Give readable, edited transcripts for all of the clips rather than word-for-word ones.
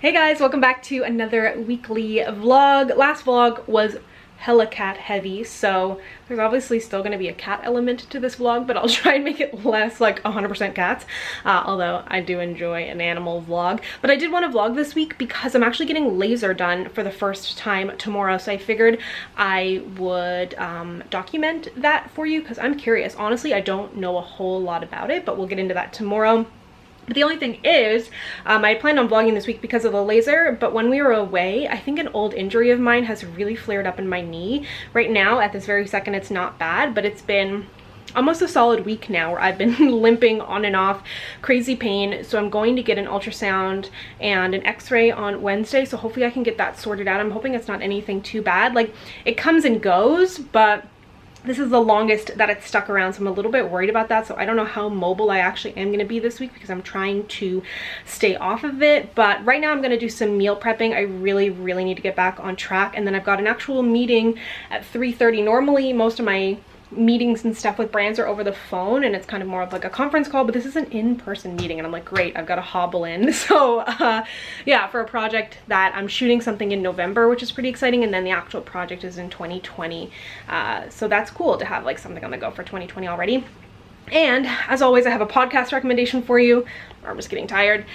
Hey guys, welcome back to another weekly vlog. Last vlog was hella cat heavy, so there's obviously still going to be a cat element to this vlog, but I'll try and make it less like 100% cats, although I do enjoy an animal vlog. But I did want to vlog this week because I'm actually getting laser done for the first time tomorrow, so I figured I would document that for you because I'm curious. Honestly, I don't know a whole lot about it, but we'll get into that tomorrow. But the only thing is, I planned on vlogging this week because of the laser, but when we were away, I think an old injury of mine has really flared up in my knee. Right now, at this very second, it's not bad, but it's been almost a solid week now where I've been limping on and off, crazy pain. So I'm going to get an ultrasound and an x-ray on Wednesday, so hopefully I can get that sorted out. I'm hoping it's not anything too bad. Like, it comes and goes, but this is the longest that it's stuck around, so I'm a little bit worried about that. So I don't know how mobile I actually am going to be this week because I'm trying to stay off of it. But right now I'm going to do some meal prepping. I really need to get back on track. And then I've got an actual meeting at 3:30. Normally most of my meetings and stuff with brands are over the phone and it's kind of more of like a conference call, but this is an in-person meeting and I'm like, great, I've got to hobble in. So yeah, for a project that I'm shooting something in November, which is pretty exciting, and then the actual project is in 2020. So that's cool to have like something on the go for 2020 already. And as always, I have a podcast recommendation for you. I'm just getting tired.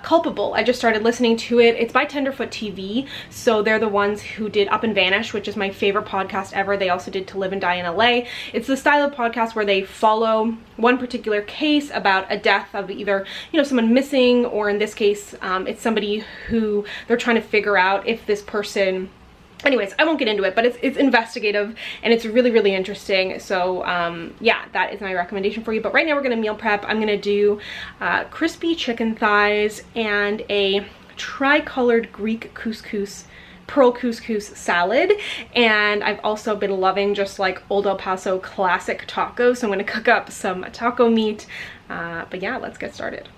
Culpable. I just started listening to it. It's by Tenderfoot TV. So they're the ones who did Up and Vanish, which is my favorite podcast ever. They also did To Live and Die in LA. It's the style of podcast where they follow one particular case about a death of either, you know, someone missing, or in this case, it's somebody who they're trying to figure out if this person... Anyways, I won't get into it, but it's investigative and it's really interesting. So yeah, that is my recommendation for you. But right now we're gonna meal prep. I'm gonna do crispy chicken thighs and a tri-colored Greek couscous, pearl couscous salad. And I've also been loving just like Old El Paso classic tacos. So I'm gonna cook up some taco meat. But yeah, let's get started.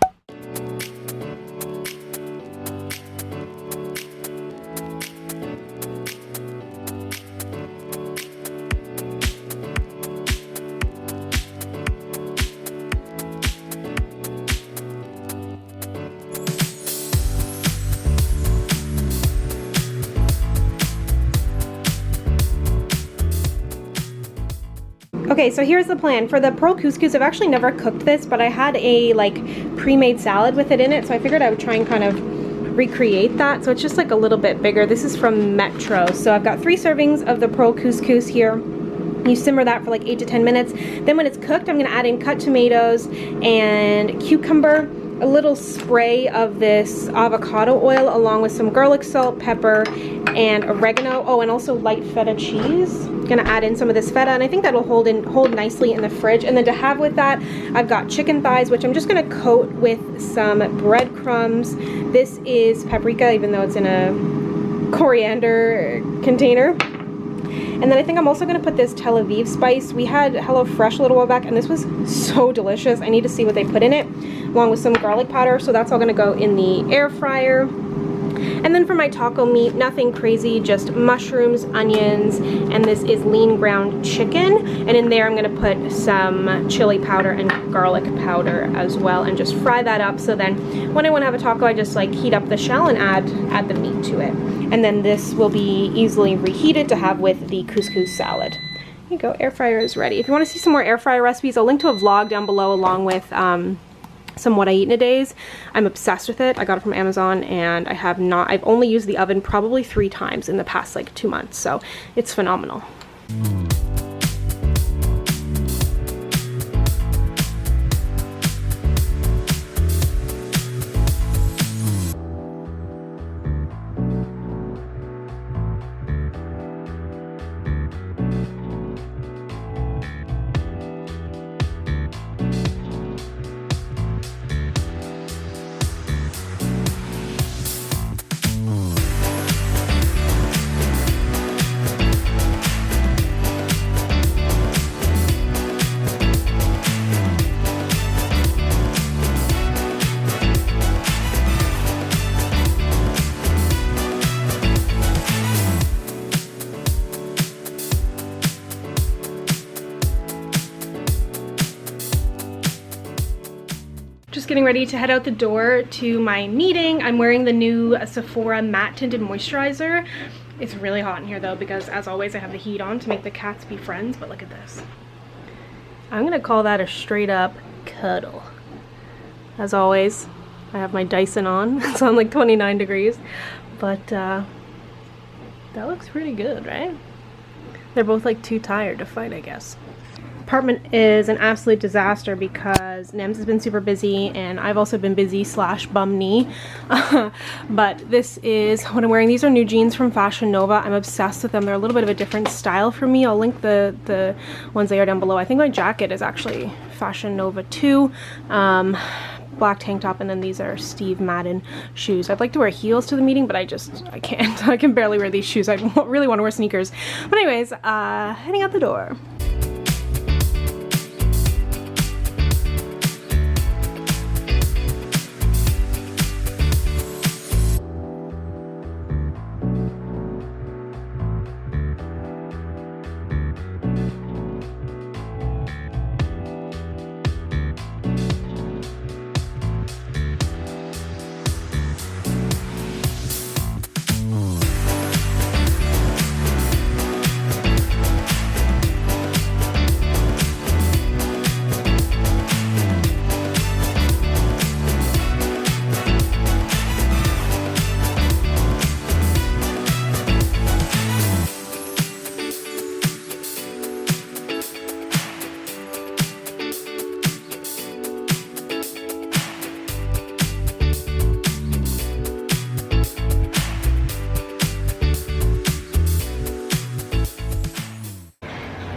Okay, so here's the plan. For the pearl couscous, I've actually never cooked this, but I had a like pre-made salad with it in it, so I figured I would try and kind of recreate that. So it's just like a little bit bigger. This is from Metro. So I've got 3 servings of the pearl couscous here. You simmer that for like 8 to 10 minutes. Then when it's cooked, I'm gonna add in cut tomatoes and cucumber, a little spray of this avocado oil along with some garlic salt, pepper, and oregano. Oh, and also light feta cheese. Gonna add in some of this feta, and I think that'll hold nicely in the fridge. And then to have with that, I've got chicken thighs, which I'm just gonna coat with some breadcrumbs. This is paprika, even though it's in a coriander container. And then I think I'm also going to put this Tel Aviv spice. We had HelloFresh a little while back and this was so delicious. I need to see what they put in it, along with some garlic powder. So that's all going to go in the air fryer. And then for my taco meat, nothing crazy, just mushrooms, onions, and this is lean ground chicken. And in there I'm going to put some chili powder and garlic powder as well and just fry that up. So then when I want to have a taco, I just like heat up the shell and add the meat to it. And then this will be easily reheated to have with the couscous salad. Here you go, air fryer is ready. If you want to see some more air fryer recipes, I'll link to a vlog down below along with some what I eat in a days. I'm obsessed with it. I got it from Amazon and I've only used the oven probably 3 times in the past like 2 months, so it's phenomenal. getting ready to head out the door to my meeting. I'm wearing the new Sephora matte tinted moisturizer. It's really hot in here though, because as always I have the heat on to make the cats be friends, but look at this. I'm gonna call that a straight up cuddle. As always, I have my Dyson on. It's on like 29 degrees, but that looks pretty good, right? They're both like too tired to fight, I guess. Apartment is an absolute disaster because Nems has been super busy and I've also been busy / bum knee. But this is what I'm wearing. These are new jeans from Fashion Nova. I'm obsessed with them. They're a little bit of a different style for me. I'll link the ones they are down below. I think my jacket is actually Fashion Nova too. Black tank top, and then these are Steve Madden shoes. I'd like to wear heels to the meeting, but I can't. I can barely wear these shoes. I really want to wear sneakers. But anyways, heading out the door.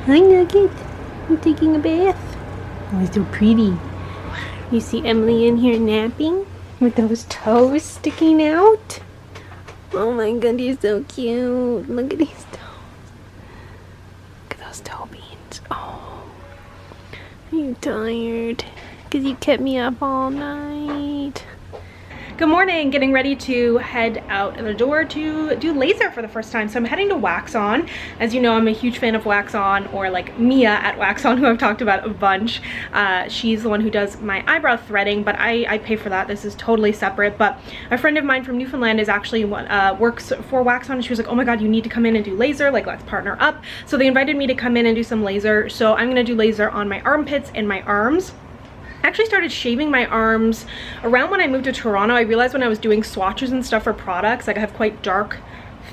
Hi Nugget, you taking a bath? Oh, it's so pretty. You see Emily in here napping with those toes sticking out? Oh my god, he's so cute. Look at his toes. Look at those toe beans. Oh, are you tired? Because you kept me up all night. Good morning, getting ready to head out the door to do laser for the first time. So I'm heading to Wax On. As you know, I'm a huge fan of Wax On, or like Mia at Wax On, who I've talked about a bunch. She's the one who does my eyebrow threading, but I pay for that. This is totally separate. But a friend of mine from Newfoundland is actually works for Wax On, and she was like, oh my god, you need to come in and do laser, like let's partner up. So they invited me to come in and do some laser. So I'm gonna do laser on my armpits and my arms. I actually started shaving my arms around when I moved to Toronto. I realized when I was doing swatches and stuff for products, like I have quite dark,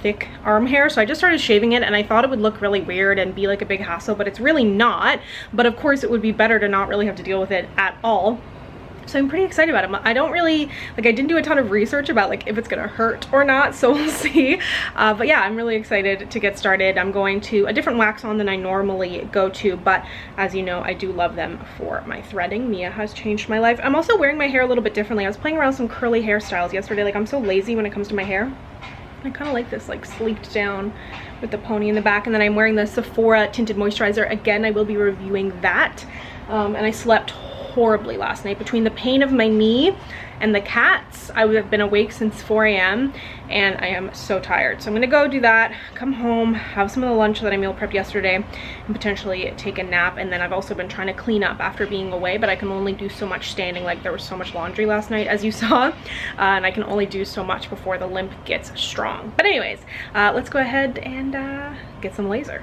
thick arm hair, so I just started shaving it, and I thought it would look really weird and be like a big hassle, but it's really not. But of course it would be better to not really have to deal with it at all. So I'm pretty excited about it. I don't really, like I didn't do a ton of research about like if it's gonna hurt or not, so we'll see. But yeah, I'm really excited to get started. I'm going to a different wax on than I normally go to, but as you know, I do love them for my threading. Mia has changed my life. I'm also wearing my hair a little bit differently. I was playing around with some curly hairstyles yesterday. Like I'm so lazy when it comes to my hair. I kind of like this like sleeked down with the pony in the back, and then I'm wearing the Sephora tinted moisturizer. Again, I will be reviewing that. And I slept horribly last night. Between the pain of my knee and the cats, I would have been awake since 4 a.m. and I am so tired. So I'm gonna go do that, come home, have some of the lunch that I meal prepped yesterday, and potentially take a nap. And then I've also been trying to clean up after being away, but I can only do so much standing. Like there was so much laundry last night, as you saw, and I can only do so much before the limp gets strong. But anyways, let's go ahead and get some laser.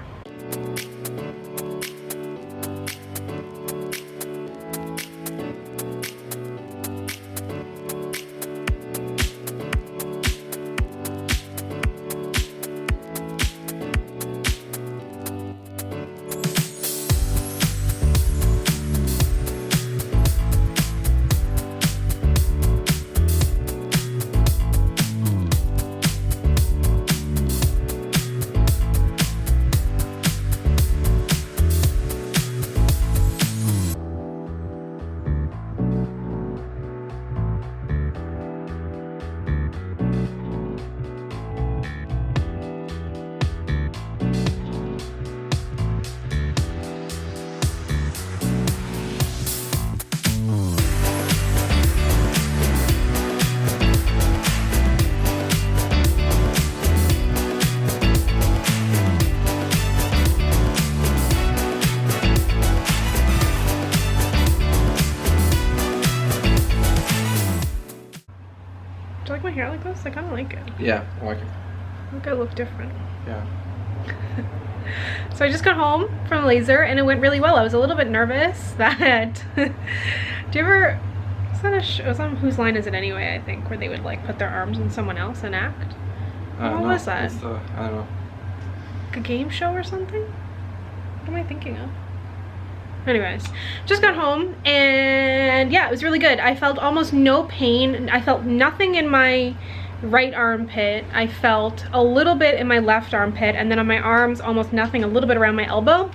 I kind of like it. Yeah, I like it. I think I look different. Yeah. So I just got home from laser and it went really well. I was a little bit nervous that do you ever, it was on Whose Line Is It Anyway, I think, where they would like put their arms on someone else and act. What was that? I don't know. Like a game show or something? What am I thinking of? Anyways, just got home and yeah, it was really good. I felt almost no pain. I felt nothing in my right armpit. I felt a little bit in my left armpit, and then on my arms almost nothing, a little bit around my elbow.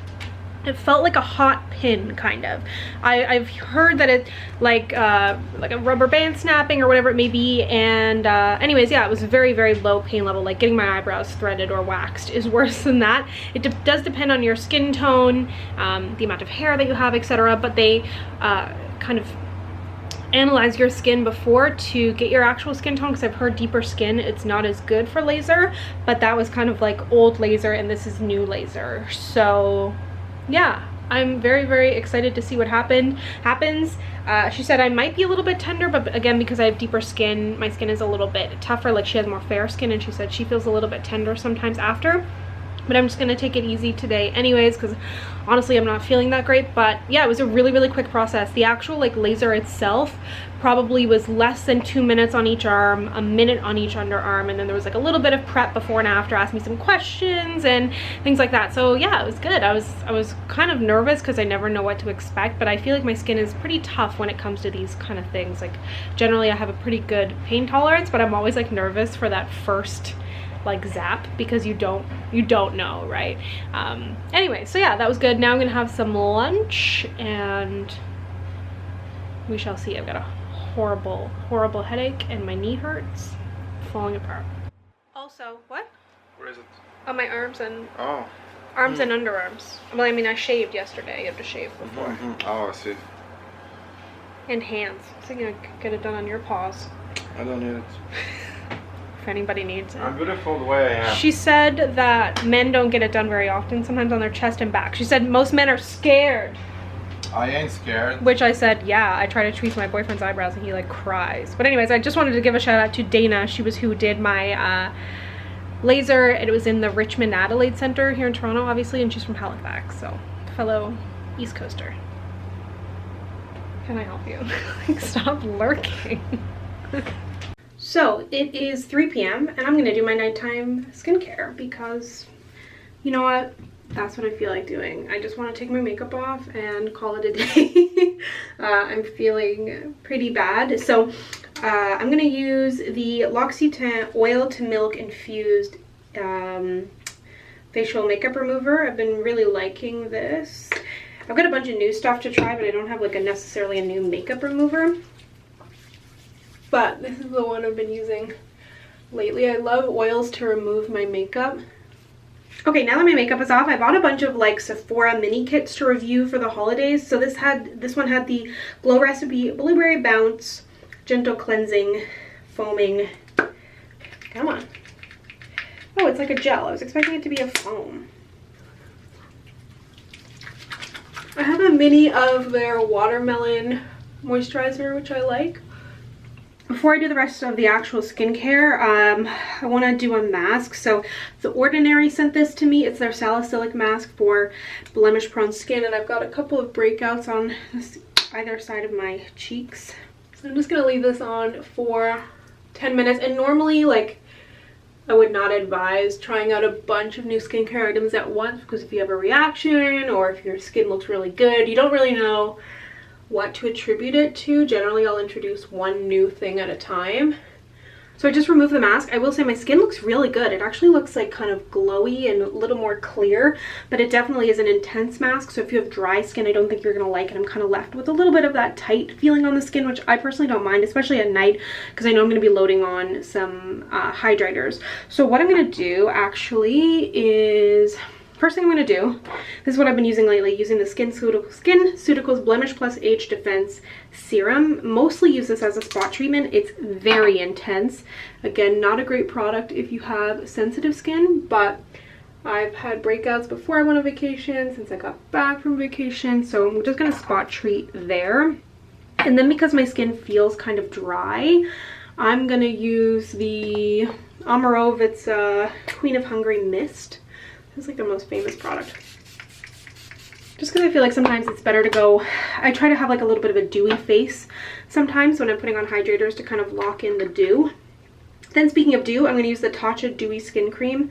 It felt like a hot pin, kind of. I've heard that it like a rubber band snapping or whatever it may be, and anyways, yeah, it was very, very low pain level. Like getting my eyebrows threaded or waxed is worse than that. It does depend on your skin tone, the amount of hair that you have, etc. But they kind of analyze your skin before to get your actual skin tone, because I've heard deeper skin, it's not as good for laser, but that was kind of like old laser and this is new laser. So yeah, I'm very, very excited to see what happens. She said I might be a little bit tender, but again, because I have deeper skin, my skin is a little bit tougher. Like she has more fair skin, and she said she feels a little bit tender sometimes after. But I'm just gonna take it easy today anyways, because honestly I'm not feeling that great. But yeah, it was a really, really quick process. The actual like laser itself probably was less than 2 minutes on each arm, a minute on each underarm, and then there was like a little bit of prep before and after, asked me some questions and things like that. So yeah, it was good. I was kind of nervous because I never know what to expect, but I feel like my skin is pretty tough when it comes to these kind of things. Like generally I have a pretty good pain tolerance, but I'm always like nervous for that first like zap, because you don't know, right? Anyway, so yeah, that was good. Now I'm gonna have some lunch and we shall see. I've got a horrible headache and my knee hurts, falling apart. Also, what? Where is it? On my arms and arms and underarms. Well, I mean, I shaved yesterday. You have to shave before. Oh, I see. And hands. So I'm gonna get it done on your paws. I don't need it. If anybody needs it. I'm beautiful the way I am. She said that men don't get it done very often, sometimes on their chest and back. She said most men are scared. I ain't scared. Which I said, yeah, I try to tweeze my boyfriend's eyebrows and he like cries. But anyways, I just wanted to give a shout out to Dana. She was who did my laser. It was in the Richmond Adelaide Center here in Toronto, obviously, and she's from Halifax, so fellow East Coaster. Can I help you? Like, stop lurking. So it is 3 p.m. and I'm gonna do my nighttime skincare because you know what? That's what I feel like doing. I just want to take my makeup off and call it a day. I'm feeling pretty bad. So I'm gonna use the L'Occitane oil to milk infused facial makeup remover. I've been really liking this. I've got a bunch of new stuff to try, but I don't have like necessarily a new makeup remover. But this is the one I've been using lately. I love oils to remove my makeup. Okay, now that my makeup is off, I bought a bunch of like Sephora mini kits to review for the holidays. So this one had the Glow Recipe Blueberry Bounce Gentle Cleansing Foaming. Come on. Oh, it's like a gel. I was expecting it to be a foam. I have a mini of their watermelon moisturizer, which I like. Before I do the rest of the actual skincare, I want to do a mask. So The Ordinary sent this to me. It's their salicylic mask for blemish prone skin, and I've got a couple of breakouts on either side of my cheeks. So I'm just going to leave this on for 10 minutes. And normally, like, I would not advise trying out a bunch of new skincare items at once, because if you have a reaction or if your skin looks really good, you don't really know what to attribute it to. Generally, I'll introduce one new thing at a time. So I just removed the mask. I will say my skin looks really good. It actually looks like kind of glowy and a little more clear, but it definitely is an intense mask. So if you have dry skin, I don't think you're gonna like it. I'm kind of left with a little bit of that tight feeling on the skin, which I personally don't mind, especially at night, because I know I'm gonna be loading on some hydrators. So what I'm gonna do actually is, first thing I'm going to do, this is what I've been using lately, using the SkinCeuticals Blemish Plus Age Defense Serum. Mostly use this as a spot treatment. It's very intense. Again, not a great product if you have sensitive skin, but I've had breakouts before I went on vacation, since I got back from vacation, so I'm just going to spot treat there. And then because my skin feels kind of dry, I'm gonna use the Amarove. It's Queen of Hungary Mist. It's like their most famous product. Just because I feel like sometimes it's better to go, I try to have like a little bit of a dewy face sometimes when I'm putting on hydrators to kind of lock in the dew. Then speaking of dew, I'm going to use the Tatcha Dewy Skin Cream.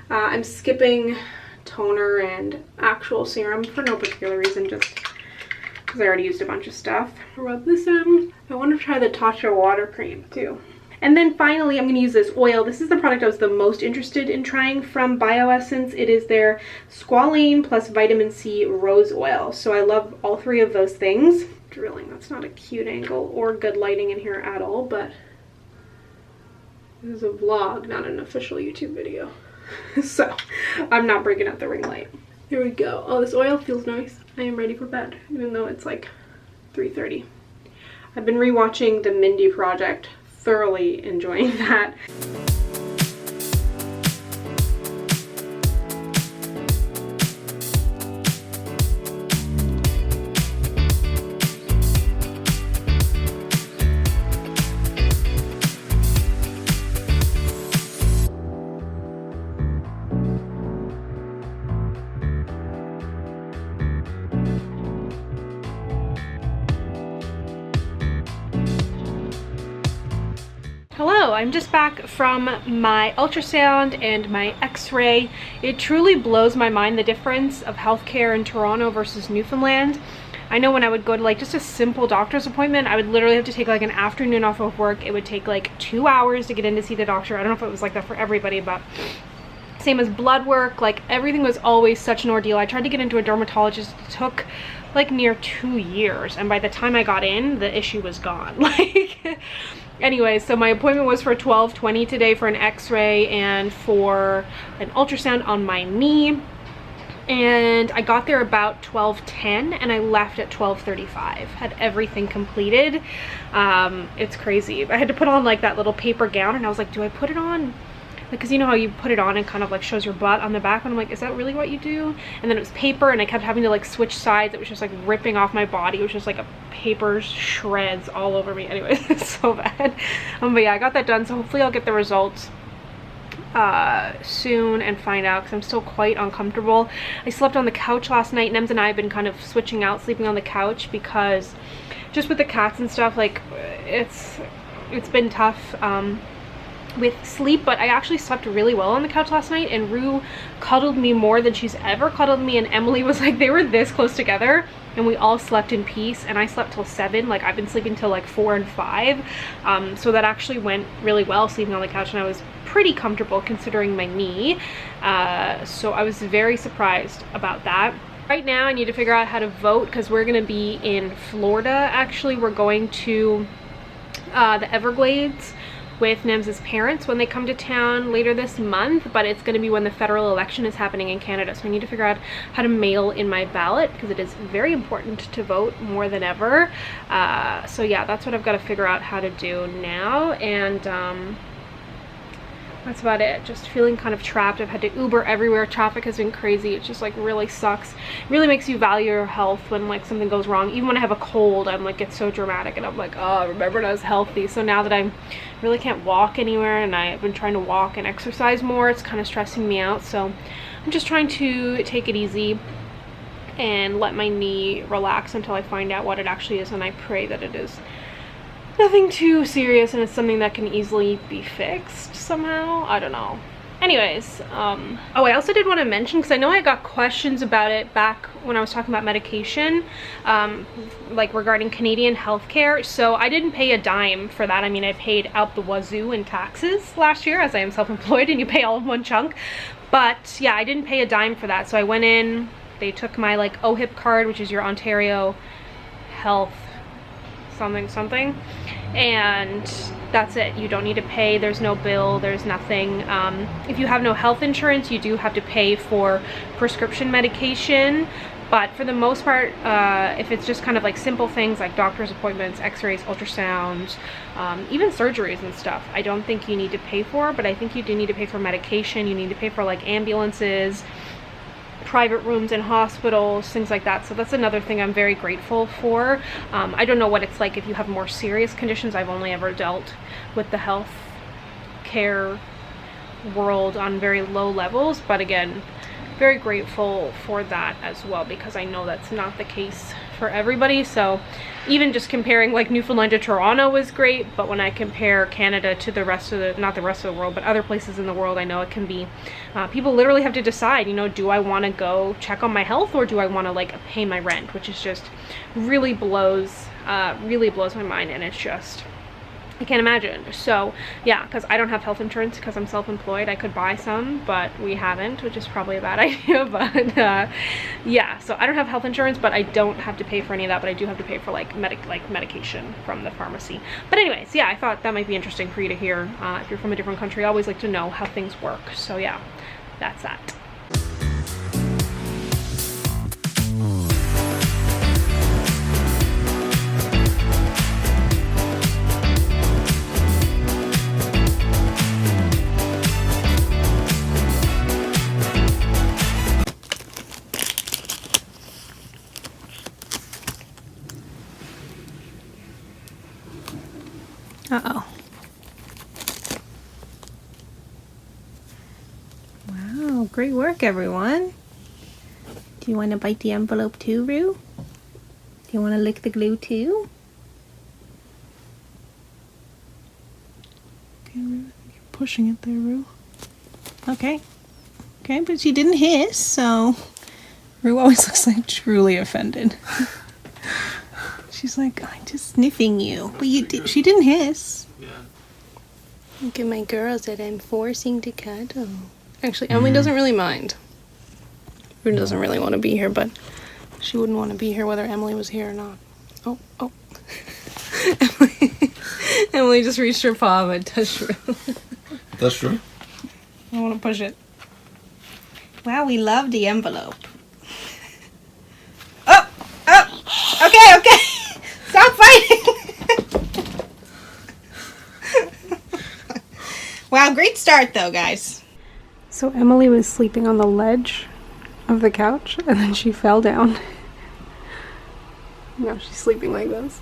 I'm skipping toner and actual serum for no particular reason, just because I already used a bunch of stuff. Rub this in. I want to try the Tatcha Water Cream too. And then finally, I'm going to use this oil. This is the product I was the most interested in trying from Bioessence. It is their Squalane plus Vitamin C Rose Oil. So I love all three of those things. Drilling, that's not a cute angle or good lighting in here at all, but this is a vlog, not an official YouTube video. So I'm not breaking out the ring light. Here we go. Oh, this oil feels nice. I am ready for bed, even though it's like 3:30. I've been rewatching The Mindy Project. Thoroughly enjoying that. Hello, I'm just back from my ultrasound and my x-ray. It truly blows my mind the difference of healthcare in Toronto versus Newfoundland. I know when I would go to like just a simple doctor's appointment, I would literally have to take like an afternoon off of work. It would take like 2 hours to get in to see the doctor. I don't know if it was like that for everybody, but same as blood work, like everything was always such an ordeal. I tried to get into a dermatologist. It took like near 2 years, and by the time I got in, the issue was gone. Like anyway, so my appointment was for 12:20 today for an x-ray and for an ultrasound on my knee, and I got there about 12:10 and I left at 12:35. Had everything completed. It's crazy. I had to put on like that little paper gown, and I was like, do I put it on? Because you know how you put it on and kind of like shows your butt on the back, and I'm like, is that really what you do? And then it was paper, and I kept having to like switch sides. It was just like ripping off my body. It was just like a paper shreds all over me. Anyways, it's so bad. But yeah, I got that done, so hopefully I'll get the results soon and find out, because I'm still quite uncomfortable. I slept on the couch last night. Nems and I have been kind of switching out, sleeping on the couch, because just with the cats and stuff, like it's been tough with sleep. But I actually slept really well on the couch last night, and Roux cuddled me more than she's ever cuddled me, and Emily was like, they were this close together, and we all slept in peace. And I slept till 7. Like I've been sleeping till like 4 and 5, so that actually went really well, sleeping on the couch, and I was pretty comfortable considering my knee. So I was very surprised about that. Right now I need to figure out how to vote, because we're gonna be in Florida. Actually, we're going to the Everglades with Nems's parents when they come to town later this month, but it's going to be when the federal election is happening in Canada, so I need to figure out how to mail in my ballot, because it is very important to vote more than ever. So yeah, that's what I've got to figure out how to do now, and that's about it. Just feeling kind of trapped. I've had to Uber everywhere. Traffic has been crazy. It just like really sucks. It really makes you value your health when like something goes wrong. Even when I have a cold, I'm like, it's so dramatic, and I'm like, oh, remember when I was healthy. So now that I really can't walk anywhere, and I've been trying to walk and exercise more, it's kind of stressing me out. So I'm just trying to take it easy and let my knee relax until I find out what it actually is, and I pray that it is nothing too serious and it's something that can easily be fixed somehow. I don't know. Anyways, oh, I also did want to mention, because I know I got questions about it back when I was talking about medication, like regarding Canadian healthcare. So I didn't pay a dime for that. I mean, I paid out the wazoo in taxes last year, as I am self-employed, and you pay all in one chunk. But yeah, I didn't pay a dime for that. So I went in, they took my like OHIP card, which is your Ontario Health something, and that's it. You don't need to pay. There's no bill, there's nothing. If you have no health insurance, you do have to pay for prescription medication, but for the most part, if it's just kind of like simple things like doctor's appointments, x-rays, ultrasounds, even surgeries and stuff, I don't think you need to pay for. But I think you do need to pay for medication. You need to pay for like ambulances, private rooms in hospitals, things like that. So that's another thing I'm very grateful for. I don't know what it's like if you have more serious conditions. I've only ever dealt with the health care world on very low levels, but again, very grateful for that as well, because I know that's not the case for everybody. So even just comparing like Newfoundland to Toronto was great, but when I compare Canada to the rest of the, not the rest of the world, but other places in the world, I know it can be, people literally have to decide, you know, do I want to go check on my health, or do I want to like pay my rent, which is just really blows my mind. And it's just, I can't imagine. So yeah, because I don't have health insurance because I'm self-employed. I could buy some, but we haven't, which is probably a bad idea. But yeah, so I don't have health insurance, but I don't have to pay for any of that, but I do have to pay for like medication from the pharmacy. But anyways, yeah, I thought that might be interesting for you to hear. If you're from a different country, I always like to know how things work. So yeah, that's that. Uh-oh. Wow, great work, everyone. Do you want to bite the envelope too, Roux? Do you want to lick the glue too? Okay, Roux, I think you're pushing it there, Roux. Okay. Okay, but she didn't hiss, so Roux always looks like truly offended. She's like, I'm just sniffing you. But you did, she didn't hiss. Yeah. Look at my girls that I'm forcing to cuddle. Actually, Emily doesn't really mind. Roux doesn't really want to be here, but she wouldn't want to be here whether Emily was here or not. Oh. Emily just reached her paw and touched Roux. That's true. I want to push it. Wow, we love the envelope. Oh! Okay. Stop fighting! Wow, great start though, guys. So Emily was sleeping on the ledge of the couch, and then she fell down. Now she's sleeping like this.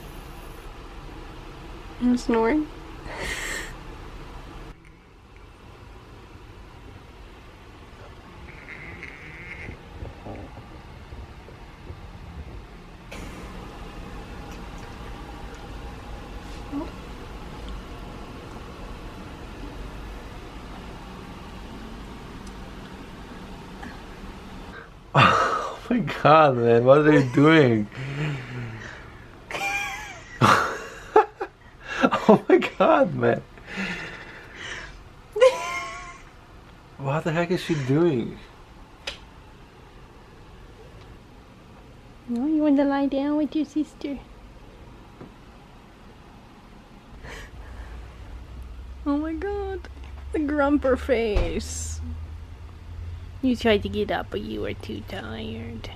And snoring. Oh my god, man, what are you doing? Oh my god, man. What the heck is she doing? No, you want to lie down with your sister? Oh my god, the grumper face. You tried to get up, but you were too tired.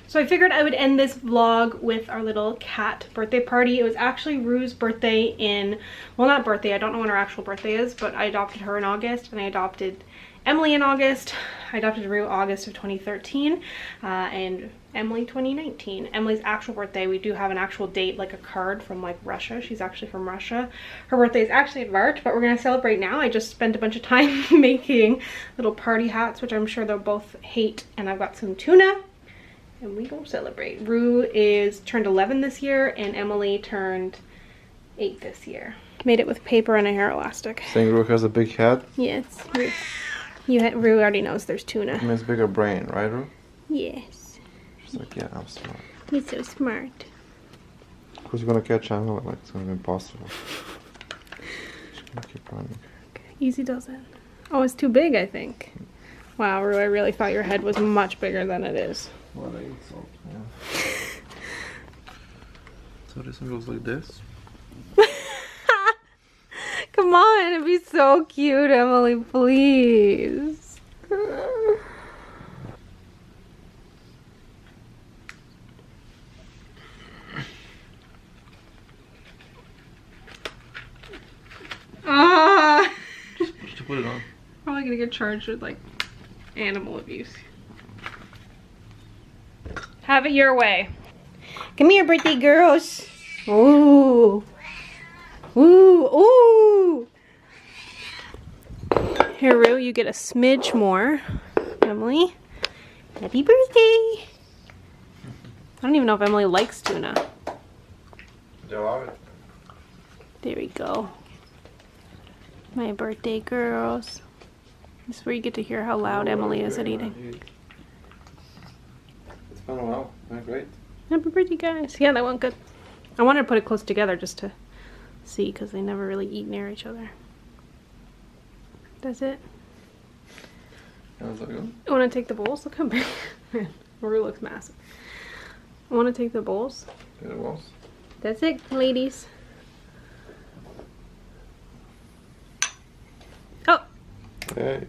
So I figured I would end this vlog with our little cat birthday party. It was actually Roux's birthday in, well, not birthday, I don't know when her actual birthday is, but I adopted her in August, and I adopted Emily in August. I adopted Roux August of 2013, and Emily 2019. Emily's actual birthday, we do have an actual date, like a card from like Russia. She's actually from Russia. Her birthday is actually in March, but we're gonna celebrate now. I just spent a bunch of time making little party hats, which I'm sure they'll both hate, and I've got some tuna. And we go celebrate. Roux is turned 11 this year, and Emily turned 8 this year. Made it with paper and a hair elastic. Saying Roux has a big head? Yes, Roux. Roux already knows there's tuna. It means bigger brain, right, Roux? Yes. She's like, yeah, I'm smart. He's so smart. Who's gonna catch Emily? Like, it's gonna be impossible. She's gonna keep running. Okay, easy does it. Oh, it's too big, I think. Wow, Roux, I really thought your head was much bigger than it is. What I eat salt, yeah. So this one goes like this. Come on, it'd be so cute, Emily, please. Just put it on. Probably gonna get charged with like animal abuse. Have it your way. Come here, birthday girls. Ooh. Ooh, ooh. Here, Roux, you get a smidge more. Emily, happy birthday. I don't even know if Emily likes tuna. They love it. There we go. My birthday girls. This is where you get to hear how loud Emily is at eating. It's been a while. Great. Happy birthday, guys. Yeah, that went good. I wanted to put it close together just to see because they never really eat near each other. That's it. How's that going? I want to take the bowls. Look how big. Roux looks massive. I want to take the bowls. Get the balls. That's it, ladies. Oh! Hey.